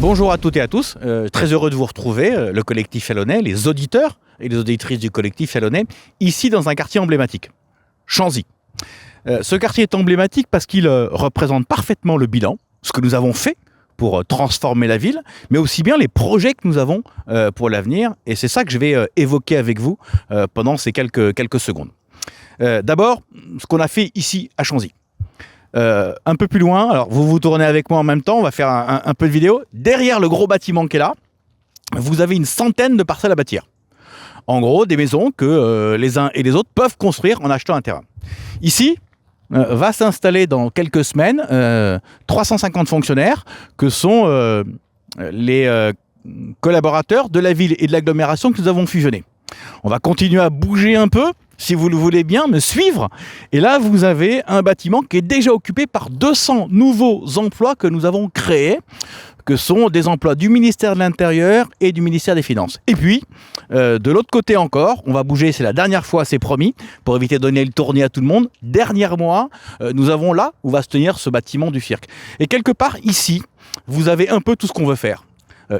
Bonjour à toutes et à tous, très heureux de vous retrouver, le collectif chalonnais, les auditeurs et les auditrices du collectif chalonnais, ici dans un quartier emblématique, Chanzy. Ce quartier est emblématique parce qu'il représente parfaitement le bilan, ce que nous avons fait pour transformer la ville, mais aussi bien les projets que nous avons pour l'avenir, et c'est ça que je vais évoquer avec vous pendant ces quelques secondes. D'abord, ce qu'on a fait ici à Chanzy. Un peu plus loin, alors vous vous tournez avec moi en même temps, on va faire un peu de vidéo. Derrière le gros bâtiment qui est là, vous avez une centaine de parcelles à bâtir. En gros, des maisons que les uns et les autres peuvent construire en achetant un terrain. Ici, va s'installer dans quelques semaines 350 fonctionnaires que sont les collaborateurs de la ville et de l'agglomération que nous avons fusionnés. On va continuer à bouger un peu, si vous le voulez bien, me suivre. Et là, vous avez un bâtiment qui est déjà occupé par 200 nouveaux emplois que nous avons créés, que sont des emplois du ministère de l'Intérieur et du ministère des Finances. Et puis, de l'autre côté encore, on va bouger, c'est la dernière fois, c'est promis, pour éviter de donner le tournis à tout le monde. Dernier mois, nous avons là où va se tenir ce bâtiment du cirque. Et quelque part, ici, vous avez un peu tout ce qu'on veut faire.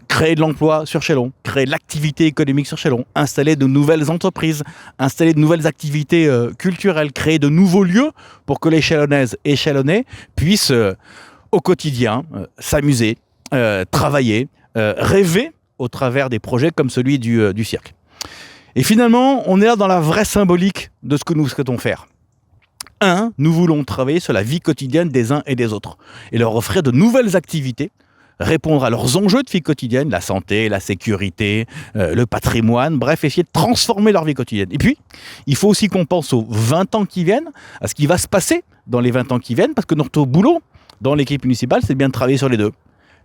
Créer de l'emploi sur Châlons, créer de l'activité économique sur Châlons, installer de nouvelles entreprises, installer de nouvelles activités culturelles, créer de nouveaux lieux pour que les Châlonnaises et Châlonnais puissent au quotidien s'amuser, travailler, rêver au travers des projets comme celui du cirque. Et finalement, on est là dans la vraie symbolique de ce que nous souhaitons faire. Nous voulons travailler sur la vie quotidienne des uns et des autres et leur offrir de nouvelles activités, répondre à leurs enjeux de vie quotidienne, la santé, la sécurité, le patrimoine, bref, essayer de transformer leur vie quotidienne. Et puis, il faut aussi qu'on pense aux 20 ans qui viennent, à ce qui va se passer dans les 20 ans qui viennent, parce que notre boulot dans l'équipe municipale, c'est bien de travailler sur les deux.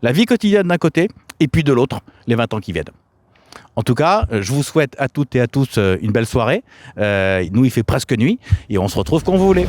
La vie quotidienne d'un côté, et puis de l'autre, les 20 ans qui viennent. En tout cas, je vous souhaite à toutes et à tous une belle soirée. Nous, il fait presque nuit, et on se retrouve quand vous voulez.